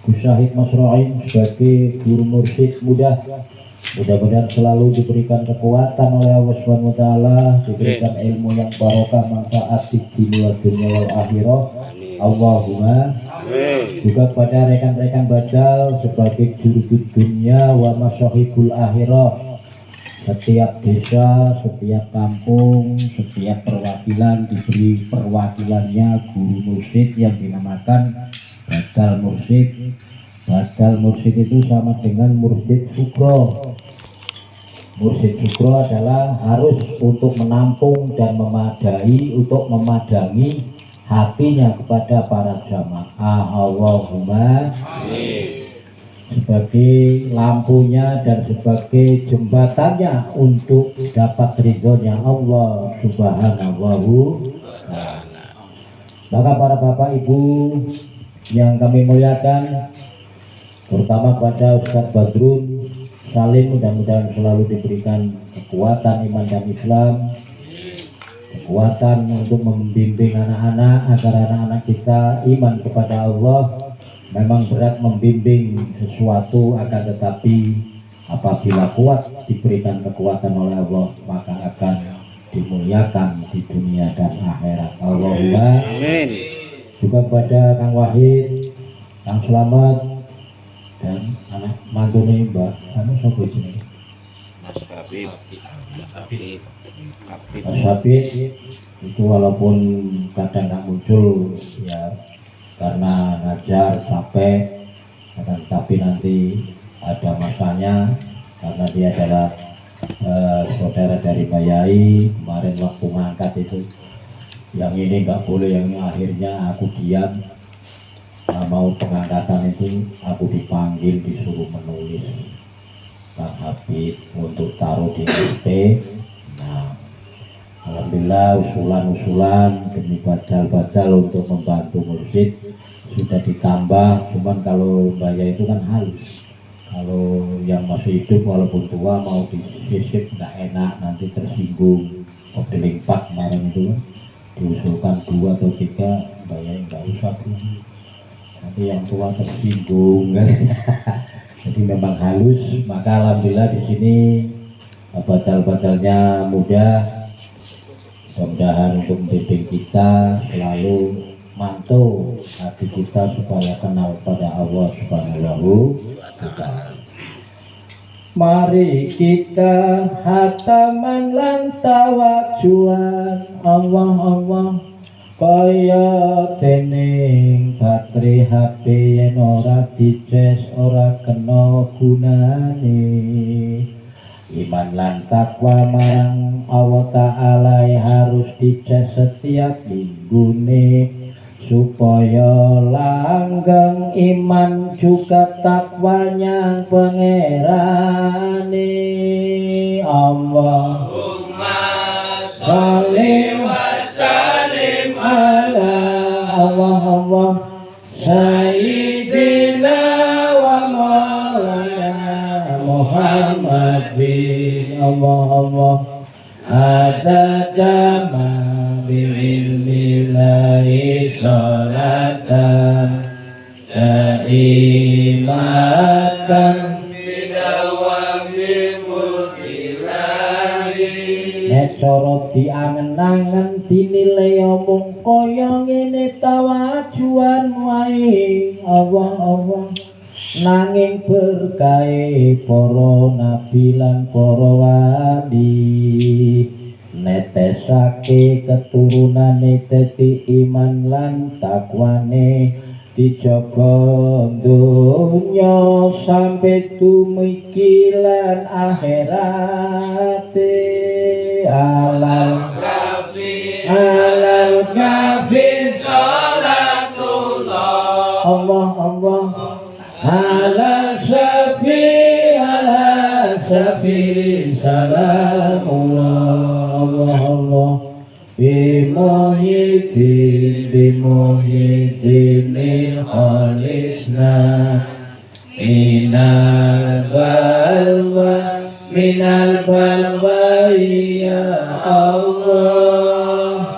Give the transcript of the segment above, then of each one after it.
Gus Syahid Masro'in sebagai guru mursyid muda. Mudah-mudahan selalu diberikan kekuatan oleh Allah Subhanahu wa taala, diberikan ilmu yang barokah, manfaat di dunia wal akhirah. Allahumma amin. Juga pada rekan-rekan Badal sebagai juru dunia wa masyahibul akhirah. Setiap desa, setiap kampung, setiap perwakilan diberi perwakilannya guru mursyid yang dinamakan Badal Mursyid. Badal Mursyid itu sama dengan Mursyid Sukro. Mursyid Sukro adalah harus untuk menampung dan memadai, untuk memadangi hatinya kepada para jamaah. Allahumma amin. Sebagai lampunya dan sebagai jembatannya untuk dapat ridhonya Allah Subhanahu wa ta'ala. Maka para bapak ibu yang kami muliakan, terutama kepada Ustaz Badrun Salim, mudah-mudahan selalu diberikan kekuatan iman dan Islam, kekuatan untuk membimbing anak-anak agar anak-anak kita iman kepada Allah. Memang berat membimbing sesuatu, akan tetapi apabila kuat diberikan kekuatan oleh Allah, maka akan dimuliakan di dunia dan akhirat. Allahumma amin. Juga kepada Kang Wahid, Kang Slamet, dan anak mantune Mbak sapa jenenge? Mas Habib. Mas Habib itu walaupun kadang nggak muncul ya karena ngajar capek, tapi nanti ada masanya karena dia adalah saudara dari Pak Yai. Kemarin waktu ngangkat itu yang ini nggak boleh, yang ini akhirnya aku diam. Mau pengangkatan itu aku dipanggil, disuruh menulis Kang Habib untuk taruh di SP. Nah, alhamdulillah usulan-usulan demi badal-badal untuk membantu mursyid sudah ditambah. Cuman kalau bayar itu kan halus, kalau yang masih hidup walaupun tua mau disisip nggak enak, nanti tersinggung. Modeling 4 kemarin itu diusulkan 2 atau 3, bayar nggak usah dulu, nanti yang tua tersinggung kan. Jadi memang halus. Maka alhamdulillah di sini badal-badalnya mudah, mudah-mudahan untuk membimbing kita selalu mantu hati kita supaya kenal pada Allah Subhanahu wa ta'ala. Mari kita hataman lan tawajuan Allah Allah kaya dening baterai HP yen ora dices ora kena gunane. Iman lan takwa marang Allah Ta'ala harus dicek setiap minggune supaya langgeng iman juga takwanya pangerane. Allahumma sholli wa sallim ala Allah Sayyidina wa maulana Muhammad bin Allah adadama bi'ilmillahi sholatan daimatan bidawami mulkilahi. Nek cara diangen-angen dinilai omong kaya ngene tawajuan wae Allah nanging berkahe para nabi lan para wali netesake keturunane dadi iman lan takwane dijaga dunya sampe dumugi lan akhirate. Alal kafi salatullah Allah ala safi salamullah Allah bimuhyiddin khalisna minal balwa ya Allah.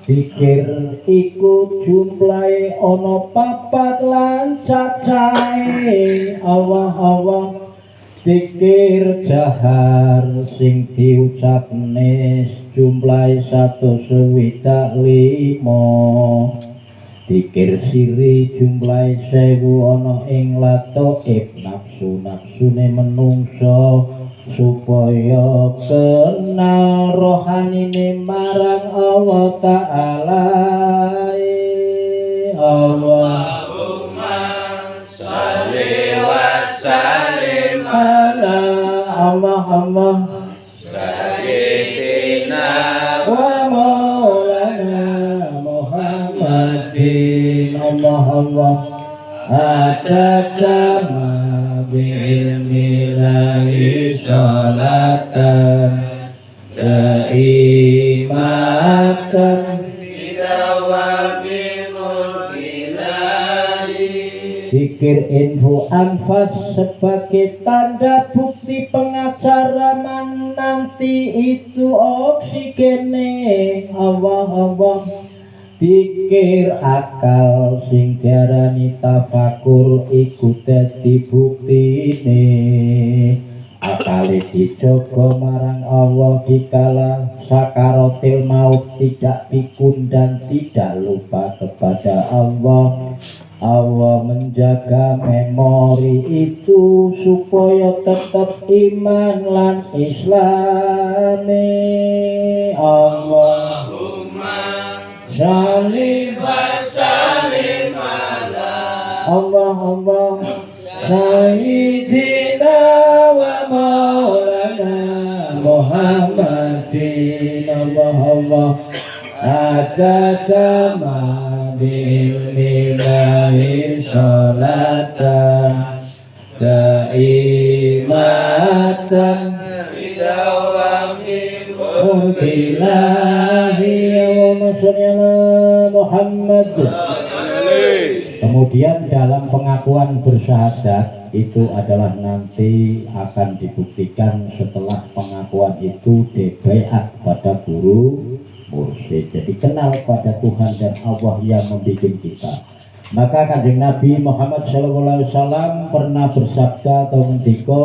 Pikir iku jumlahe ana papat lan cacahe Allah zikir jahar sing diucapne jumlahe 125 zikir siri jumlahe 1000 ana ing latoib nafsune menungso supaya kenal rohanine marang Allah Ta'ala. Allahumma sholli wa sallim ala Allah sayyidina wa maulana Muhammadin. Allah adakama bi'ilmillahi sholatan daimatan bidawami mulkilahi. Zikir info anfas sebagai tanda bukti pengacara nanti itu oksigene Allah Zikir akal sing diarani tafakur iku dadi buktine akale dicoba marang Allah dikala sakaratil maut tidak pikun dan tidak lupa kepada Allah menjaga memori itu supaya tetap iman lan islami. Allahumma sholli wa sallim ala Allah sayyidina wa maulana Muhammadin. Allah adada ma bi'ilmillahi sholatan daimatan bidawami mulkilahi Allahumma sholli ala Muhammad. Kemudian dalam pengakuan bersyahadat itu adalah nanti akan dibuktikan setelah pengakuan itu dibaiat pada guru mursyid. Jadi kenal pada Tuhan dan Allah yang membimbing kita. Maka Kanjeng Nabi Muhammad SAW pernah bersabda atau mendika,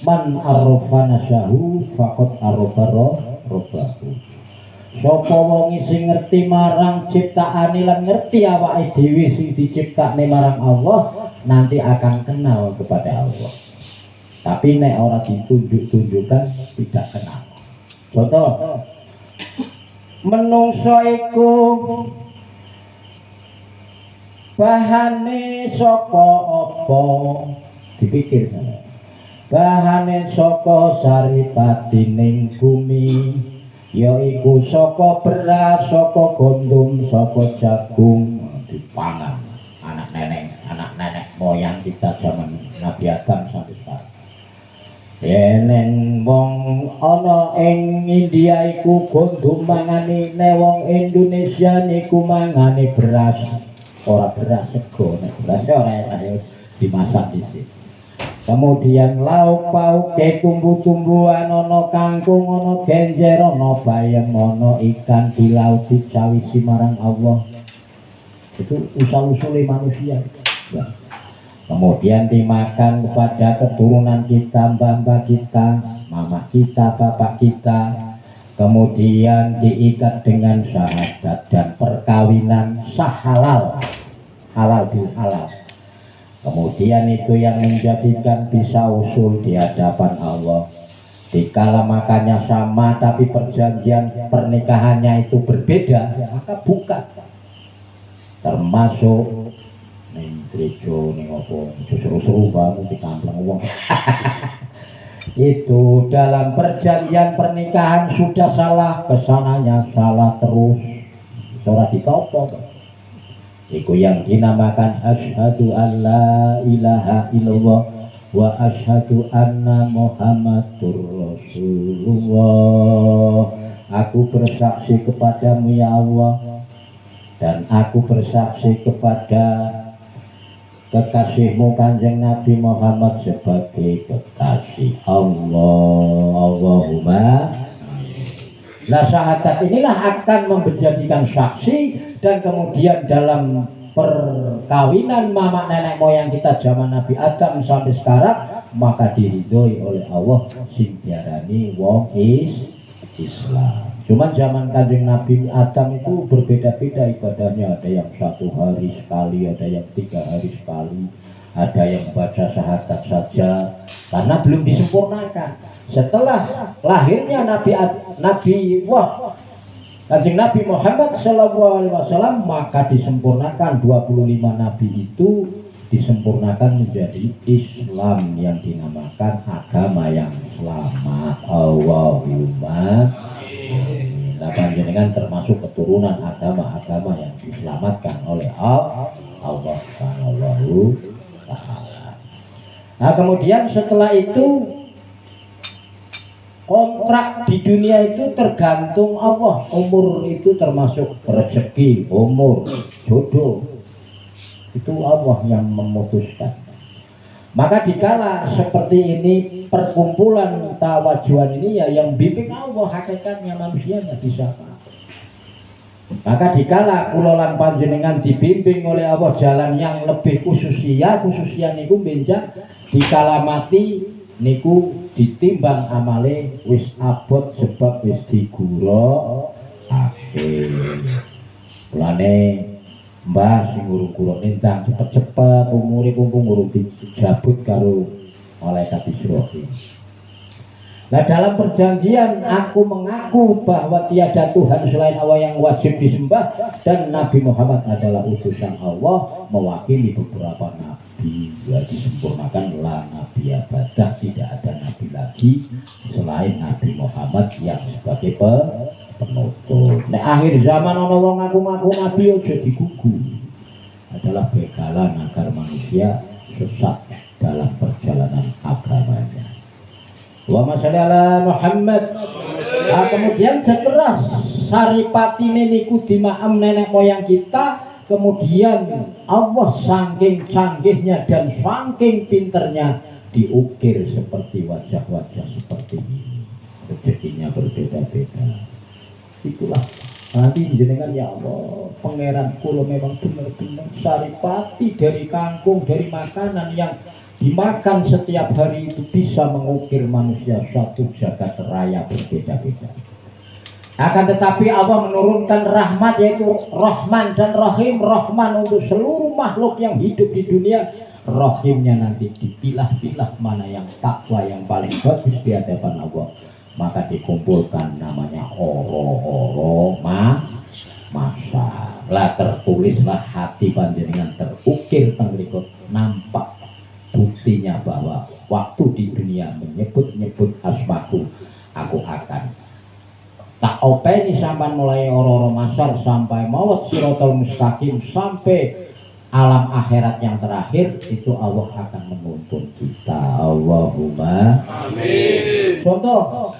man arrofa nasyahu faqad arrofa robbahu. Sapa wong sing ngerti marang ciptaane lan ngerti awake dhewe sing diciptakne marang Allah, nanti akan kenal kepada Allah. Tapi nek ora ditunjuk-tunjukkan tidak kenal. Contoh, menungso iku bahane saka apa? Dipikir sana. Bahane saka saripatining bumi. Yaiku saka beras, saka gandum, saka jagung dipangan anak nenek moyang kita zaman Nabi Adam sampai sekarang. Yen wong ana ing India iku gandum mangane, wong Indonesia niku mangane beras. Ora beras sego, nek beras ora dimasak dhisik. Kemudian lauk pauk tumbuh-tumbuhan ana kangkung, ana genjer, ana bayam, ana ikan di laut dicawisi marang Allah. Itu usul-usule manusia. Ya. Kemudian dimakan kepada keturunan kita, mbah-mbah kita, mama kita, bapak kita. Kemudian diikat dengan syahadat dan perkawinan sah halal bil halal. Kemudian itu yang menjadikan bisa usul di hadapan Allah. Dikala makannya sama tapi perjanjian pernikahannya itu berbeda, maka bukan. Termasuk ning gereja ning apa seru-seru banget di kampung wong. Itu dalam perjanjian pernikahan sudah salah, kesananya salah terus. Ora ditopo. Iku yang dinamakan asyhadu an la ilaha illallah wa asyhadu anna muhammadur rasulullah. Aku bersaksi kepadamu ya Allah, dan aku bersaksi kepada kekasihmu Kanjeng Nabi Muhammad sebagai kekasih Allah. Allahumma. Nah, syahadat inilah akan menjadikan saksi dan kemudian dalam perkawinan mama nenek moyang kita zaman Nabi Adam sampai sekarang, maka diridhoi oleh Allah sing diarani wong Islam. Cuman zaman Kanjeng Nabi Adam itu berbeda-beda ibadahnya, ada yang 1 hari sekali, ada yang 3 hari sekali, ada yang baca syahadat saja karena belum disempurnakan. Setelah lahirnya Kanjeng Nabi Muhammad SAW, maka disempurnakan 25 nabi itu disempurnakan menjadi Islam yang dinamakan agama yang selamat. Allahumma amin. Nah, panjenengan termasuk keturunan agama-agama yang diselamatkan oleh Allah Subhanahu wa ta'ala. Nah, kemudian setelah itu kontrak di dunia itu tergantung Allah. Umur itu termasuk rezeki, umur, jodoh. Itu Allah yang memutuskan. Maka dikala seperti ini perkumpulan tawajuan ini ya yang bimbing Allah, hakikatnya manusia nggak bisa. Maka dikala kulolan panjenengan dibimbing oleh Allah jalan yang lebih khususia niku benjang dikala mati niku ditimbang amale wis abot sebab wis diguro mulane mbah sing urung-urung nentang cepet-cepet umure kumpung urung dijabut karo malaikat Israfil. Nah, dalam perjanjian aku mengaku bahwa tiada Tuhan selain Allah yang wajib disembah dan Nabi Muhammad adalah utusan Allah mewakili beberapa nabi. Ya, disempurnakan lah nabi abadah, tidak ada nabi lagi selain Nabi Muhammad yang sebagai penutup. Nah, akhir zaman ana wong ngaku-ngaku nabi aja digugu. Adalah begalan agar manusia sesat dalam perjalanan agamanya. Wa masyaallah Muhammad. Nah, kemudian setelah saripatine niku dimaem nenek moyang kita, kemudian Allah saking canggihnya dan saking pinternya diukir seperti wajah-wajah seperti ini. Rezekinya berbeda-beda. Itulah nanti jenengan ya Allah, pangeran kula memang benar-benar saripati dari kangkung, dari makanan yang dimakan setiap hari itu bisa mengukir manusia satu jagat raya berbeda-beda. Akan tetapi Allah menurunkan rahmat, yaitu Rahman dan Rahim. Rahman untuk seluruh makhluk yang hidup di dunia, Rahimnya nanti dipilah-pilah mana yang takwa yang paling bagus di hadapan Allah, maka dikumpulkan namanya oro-oro masa lah, tertulislah hati panjenengan terukir tenggerikut, nampak buktinya bahwa waktu di dunia menyebut-nyebut asmaku, aku akan tak openi sampai mulai oro-oro masar sampai maut siratal mustaqim sampai alam akhirat yang terakhir itu Allah akan menuntun kita. Allahumma amin. Contoh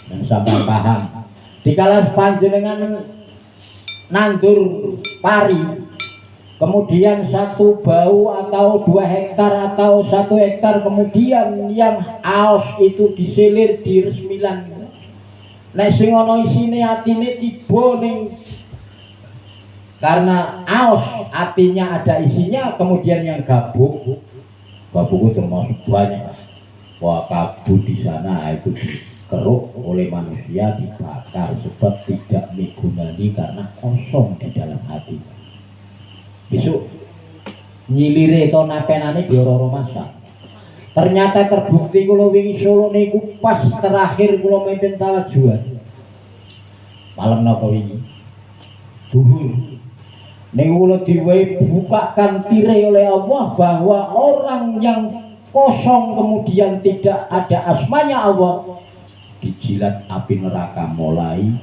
dan sampai paham, dikala panjenengan nandur pari, kemudian 1 bau atau 2 hektar atau 1 hektar, kemudian yang aos itu disilir di resmilan. Nek sing ana isine atine tiba ning, karena aos artinya ada isinya, kemudian yang gabuk itu termasuk banyak. Wah, kabut di sana itu dikeruk oleh manusia, dibakar sebab tidak migunani karena kosong di dalam hati. Besok nyilire to napenane dioro masak. Ternyata terbukti kula wingi Solo niku pas terakhir kula mimpin tawajuan. Malam napa wingi? Duhur. Ning kula dibukakan tirai oleh Allah bahwa orang yang kosong kemudian tidak ada asmanya Allah dijilat api neraka mulai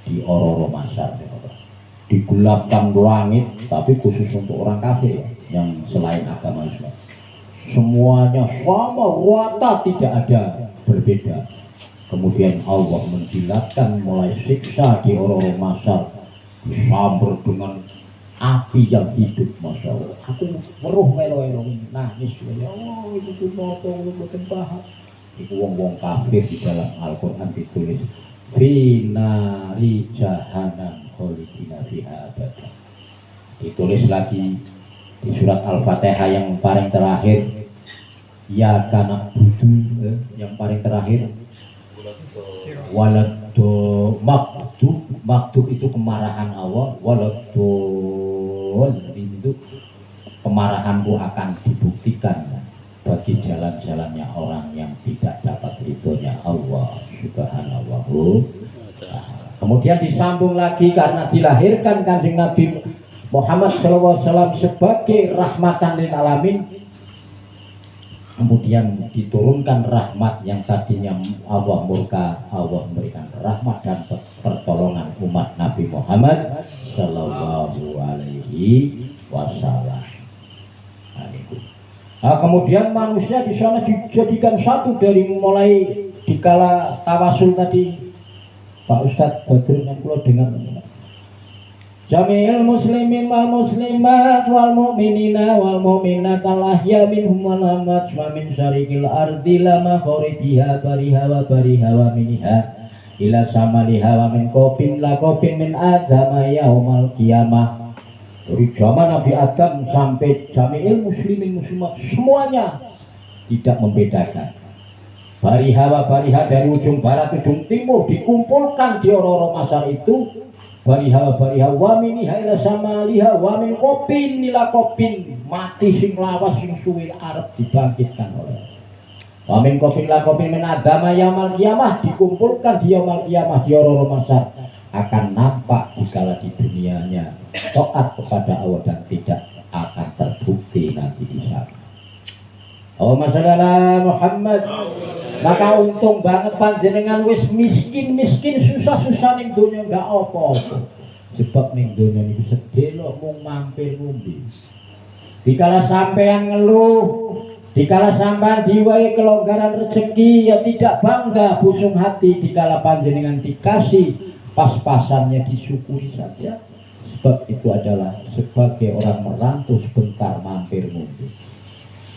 di oro masar. Digelapkan langit, tapi khusus untuk orang kafir yang selain agama Islam. Semuanya sama rata, tidak ada berbeda. Kemudian Allah menjilatkan mulai siksa di orang-orang masar, disambar dengan api yang hidup. Masya Allah, aku meruh melo-melo nangis. Ya Allah, itu tuh motor bukan paham. Itu wong-wong kafir di dalam Al-Quran ditulis Finari Jahannam khalidina fiha abada. Ditulis lagi di surat Al-Fatihah yang paling terakhir, ya kana budu, yang paling terakhir waladu maktub itu kemarahan Allah, waladu itu kemarahanku akan dibuktikan bagi jalan-jalannya orang yang tidak dapat ridhonya Allah subhanahu. Kemudian disambung lagi karena dilahirkan Kanjeng Nabi Muhammad SAW sebagai rahmatan lil alamin, kemudian diturunkan rahmat yang tadinya Allah murka, Allah memberikan rahmat dan pertolongan umat Nabi Muhammad Sallallahu Alaihi Wasallam. Nah, kemudian manusia di sana dijadikan satu dari mulai dikala tawasul tadi Pak Ustadz Badrun yang pulau dengar Jami'il muslimin wal muslimat wal mu'minina wal mu'minat al-ahya minhum wal amwat wa min syarikil ardi lama khoridiha bariha wa bariha wa minha ila samaliha wa min kopin la kopin min adama yaumal qiyamah. Dari zaman Nabi Adam sampai jami'il muslimin muslimat semuanya tidak membedakan. Bariha wa bariha dari ujung barat ujung timur dikumpulkan di orang-orang masar itu. Bariha bariha wa miniha ila samaliha wa min kopin ila kopin, mati sing lawas sing suwi arep dibangkitkan oleh wa min kopin ila kopin min adama yaumal qiyamah, dikumpulkan di yaumal qiyamah di orang-orang masar akan nampak dikala di dunianya taat kepada Allah dan tidak akan terbukti nanti di sana. Allahumma sholli ala Muhammad. Maka untung banget panjenengan wis miskin susah-susah ning donya enggak apa-apa. Sebab ning donya niku sedelok mung mampir ngombe. Dikala sampean ngeluh, dikala sampean diwai kelonggaran rezeki, ya tidak bangga busung hati dikala panjenengan dikasih pas-pasannya disyukuri saja. Sebab itu adalah sebagai orang merantau sebentar mampir ngombe.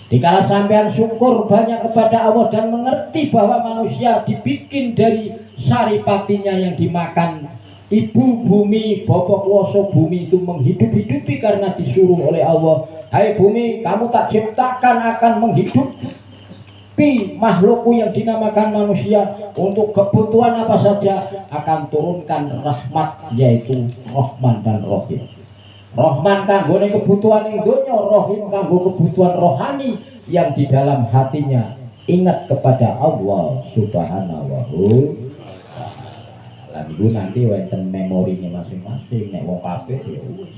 Dikala sampean syukur banyak kepada Allah dan mengerti bahwa manusia dibikin dari saripatinya yang dimakan ibu bumi, bapak kuasa bumi itu menghidup-hidupi karena disuruh oleh Allah. Hai bumi, kamu tak ciptakan akan menghidupi makhlukku yang dinamakan manusia untuk kebutuhan apa saja, akan turunkan rahmat yaitu Rahman dan Rahim. Rahman kanggo kebutuhan ing donya, Rahim kanggo kebutuhan rohani yang di dalam hatinya ingat kepada Allah Subhanahu wa taala. Lalu nanti wonten memorinya masing-masing, nek wong kafir ya wis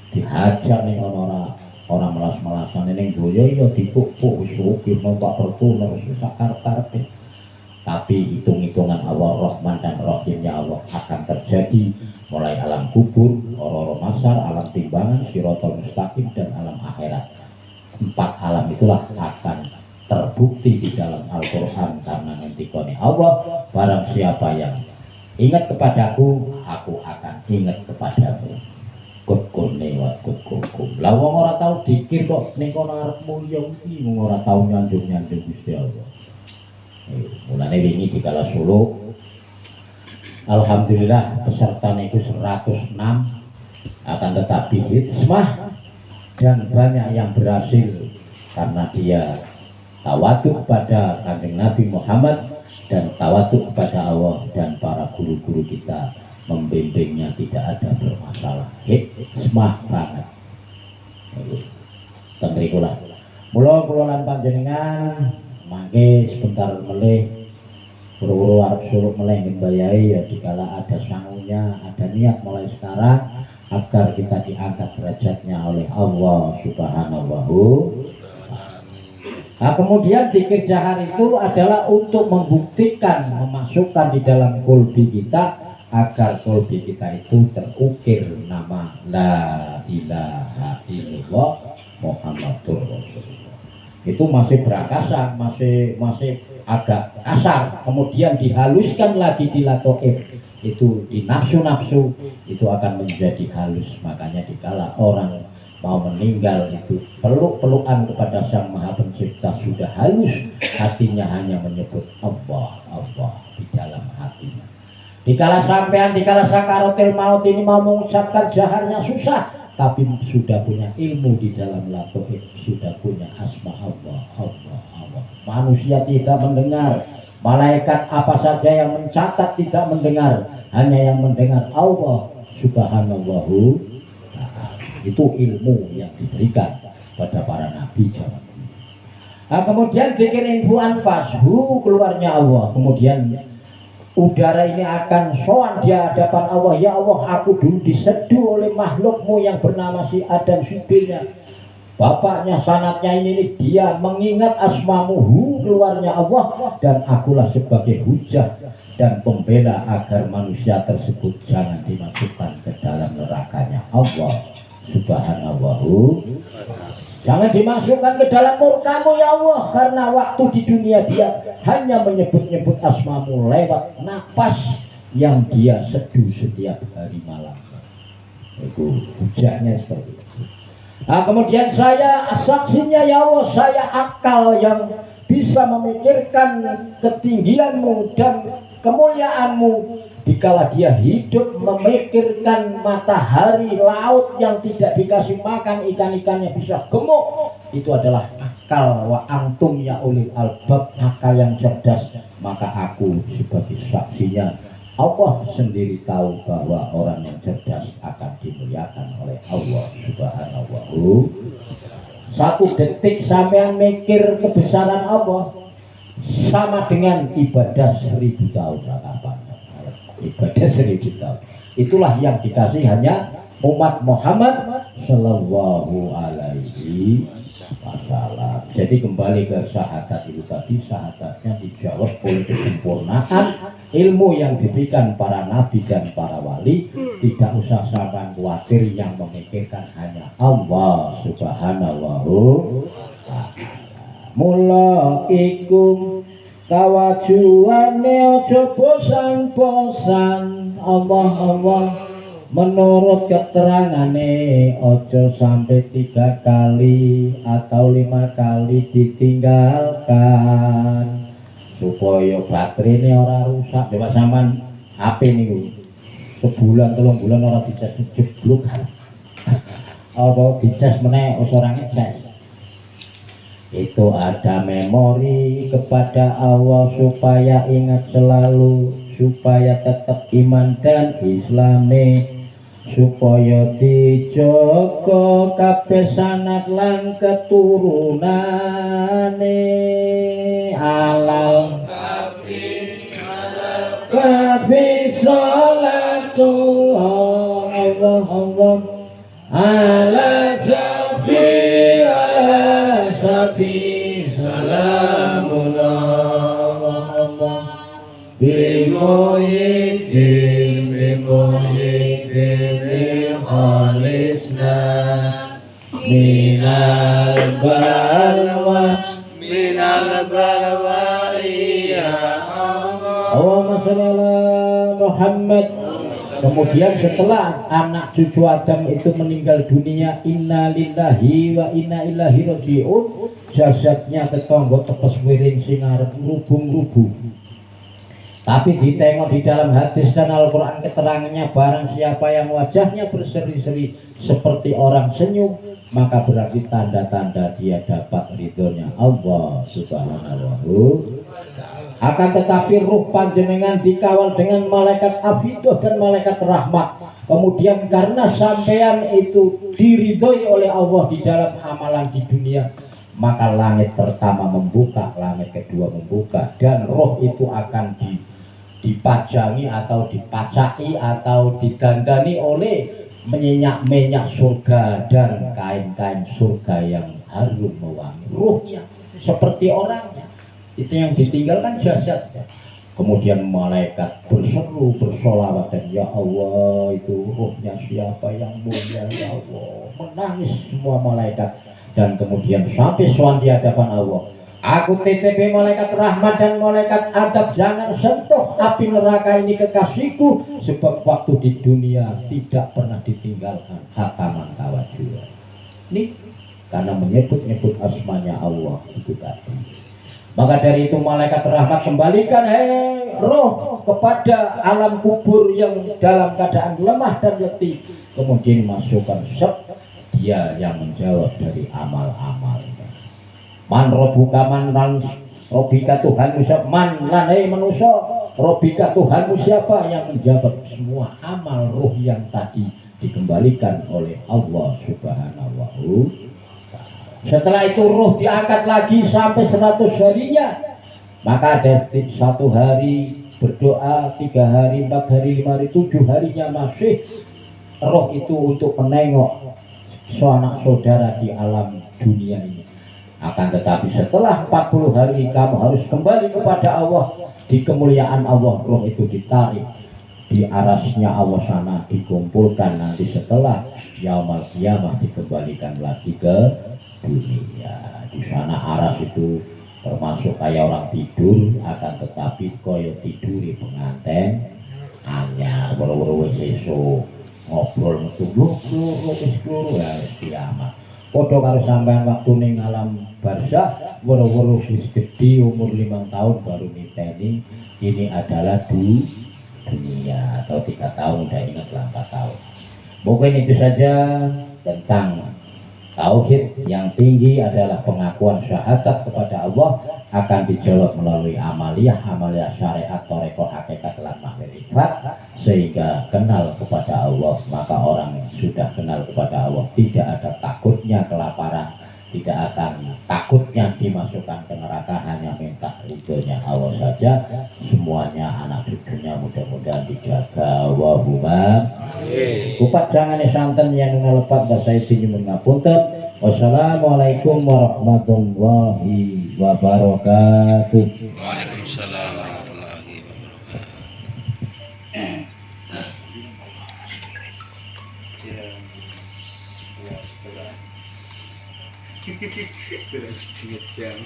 dihajar ning ora melas-melasan ning donya ya dipuk-puk wis rugi numpak pertuna wis sakar-karepe. Tapi hitung-hitungan Allah Rahman dan Rahimnya Allah akan terjadi mulai alam kubur, orang-orang masar, alam timbangan, siratal mustaqim dan alam akhirat. 4 alam itulah akan terbukti di dalam Al-Quran karena ngentikone Allah, barang siapa yang ingat kepadaku, aku akan ingat kepadamu. Kutkulne wa kutkulkum. Lah wong ora tau dikir kok ning kono arep mulya iki, wong ora tau nyanjung-nyanjung Gusti Allah. Mulane wingi dikala Solo alhamdulillah peserta itu 106, akan tetapi hikmah dan banyak yang berhasil karena dia tawaduk kepada Kanjeng Nabi Muhammad dan tawaduk kepada Allah, dan para guru-guru kita membimbingnya tidak ada bermasalah. Hikmah banget. Tentrikulah. Mula kula lan panjenengan mangke sebentar melih buru-buru arep suruh meleh mbayai ya dikala ada sangunya, ada niat mulai sekarang agar kita diangkat derajatnya oleh Allah Subhanahu wa taala. Nah, kemudian zikir jahar itu adalah untuk membuktikan, memasukkan di dalam kolbi kita agar kolbi kita itu terukir nama la ilaha illallah Muhammadur Rasulullah. Itu masih berakasa, masih agak kasar, kemudian dihaluskan lagi di latoif, itu di nafsu-nafsu itu akan menjadi halus. Makanya dikala orang mau meninggal itu peluk-pelukan kepada Sang Maha Pencipta sudah halus, hatinya hanya menyebut Allah, Allah di dalam hatinya. Dikala sampean, dikala sakaratil maut ini mau mengucapkan jaharnya susah, tapi sudah punya ilmu di dalam latoh, sudah punya asma Allah, Allah, Allah. Manusia tidak mendengar, malaikat apa saja yang mencatat tidak mendengar, hanya yang mendengar Allah subhanahu ta'ala. Itu ilmu yang diberikan pada para nabi zaman ini. Nah, kemudian zikir info anfashu, keluarnya Allah. Kemudian udara ini akan soan di hadapan Allah. Ya Allah, aku dulu diseduh oleh makhlukmu yang bernama si Adam supirnya, bapaknya, sanatnya ini dia mengingat asmamu, keluarnya Allah, dan akulah sebagai hujah dan pembela agar manusia tersebut jangan dimasukkan ke dalam nerakanya Allah subhanahu. Jangan dimasukkan ke dalam murkamu ya Allah, karena waktu di dunia dia hanya menyebut-nyebut asmamu lewat nafas yang dia seduh setiap hari malam. Itu hujahnya seperti itu. Nah, kemudian saya saksinya ya Allah, saya akal yang bisa memikirkan ketinggianmu dan kemuliaanmu. Dikala dia hidup memikirkan matahari, laut yang tidak dikasih makan, ikan-ikannya bisa gemuk, itu adalah akal. Wa antum ya ulil albab, akal yang cerdas. Maka aku sebagai saksinya, Allah sendiri tahu bahwa orang yang cerdas akan dimuliakan oleh Allah subhanahu. Satu detik sampean mikir kebesaran Allah sama dengan ibadah 1000 tahun. Ibadah 1000 tahun. Itulah yang dikasih hanya umat Muhammad Sallallahu Alaihi Wasallam. Jadi kembali ke syahadat itu tadi, syahadatnya dijawab oleh kesempurnaan ilmu yang diberikan para nabi dan para wali. Tidak usah sampai khawatir, yang memikirkan hanya Allah subhanahu wa ta'ala. Mula ikum kawajuane aja bosan-bosan, Allah Allah. Menurut keterangane ojo sampai 3 kali atau 5 kali ditinggalkan, supaya baterai ini orang rusak. Coba zaman HP nih, sebulan 3 bulan orang dicas jeblok, apa dicas meneh orang ngecas. Itu ada memori kepada Allah supaya ingat selalu, supaya tetap iman dan islami, supaya dijogo kabeh sanad lan keturunane alal kafi salatu Allah Allah ala safi ala safi salamullah Allah bimuhyiddin bimuhyiddin khalisna minal balwa ya Allah. Allahumma sholli ala Muhammad. Kemudian setelah anak cucu Adam itu meninggal dunia, inna lillahi wa inna ilaihi raji'un, jasadnya tetangga tepes wiring sing arep rubung-rubung. Tapi ditengok di dalam hadis dan Al-Quran keterangannya, barang siapa yang wajahnya berseri-seri seperti orang senyum, maka berarti tanda-tanda dia dapat ridhonya Allah subhanahu. Akan tetapi ruh panjenengan dikawal dengan malaikat afidah dan malaikat rahmat. Kemudian karena sampean itu diridhoi oleh Allah di dalam amalan di dunia, maka langit pertama membuka, langit kedua membuka, dan roh itu akan dipajangi atau dipacaki atau didandani oleh minyak surga dan kain-kain surga yang harum mewangi. Ruhnya seperti orangnya, itu yang ditinggalkan jasadnya. Kemudian malaikat berseru bersolawat, dan ya Allah, itu ruhnya siapa yang mulia ya Allah. Menangis semua malaikat, dan kemudian sampai soal di hadapan Allah. Aku TTP malaikat rahmat dan malaikat adab, jangan sentuh api neraka ini kekasihku, sebab waktu di dunia tidak pernah ditinggalkan hataman tawajuh. Ini karena menyebut-nyebut asmanya Allah itu tadi. Maka dari itu malaikat rahmat kembalikan, hei roh kepada alam kubur yang dalam keadaan lemah dan letih, kemudian masukkan dia yang menjawab dari amal-amal. Man robuka man lan robika Tuhanmu siapa? Man lanai manusia robika Tuhanmu siapa? Yang menjawab semua amal roh yang tadi dikembalikan oleh Allah Subhanahu wa ta'ala. Setelah itu roh diangkat lagi sampai 100 harinya. Maka ada 1 hari berdoa, 3 hari, 4 hari, 5 hari, 7 harinya masih roh itu untuk menengok sanak saudara di alam dunia ini. Akan tetapi setelah 40 hari kamu harus kembali kepada Allah. Di kemuliaan Allah roh itu ditarik di arasnya Allah sana, dikumpulkan nanti setelah yaumul qiyamah dikembalikan lagi ke dunia. Di sana aras itu termasuk kayak orang tidur, akan tetapi koyo tiduri penganten anyar boro-boro wis esuk ngobrol metu ya kiamat. Padha karo sampean waktu ning alam barzah boro-boro wis gedhi umur 5 tahun baru niteni ini adalah dunia, atau 3 tahun udah ingat lah 4 tahun. Mungkin itu saja tentang tauhid. Yang tinggi adalah pengakuan syahadat kepada Allah akan dijawab melalui amaliyah syariat, toreko, hakikat, lan makrifat, sehingga kenal kepada Allah. Maka orang yang sudah kenal kepada Allah tidak ada takutnya kelaparan, tidak akan takutnya dimasukkan ke neraka, hanya minta ridhonya Allah saja. Semuanya anak cucunya mudah-mudahan dijaga. Wahumma kupat jangan santen yang ngelepat bahasa ini mengapunten. Wassalamualaikum warahmatullahi wabarakatuh. Waalaikumsalam warahmatullahi wabarakatuh. Beres 3 jam.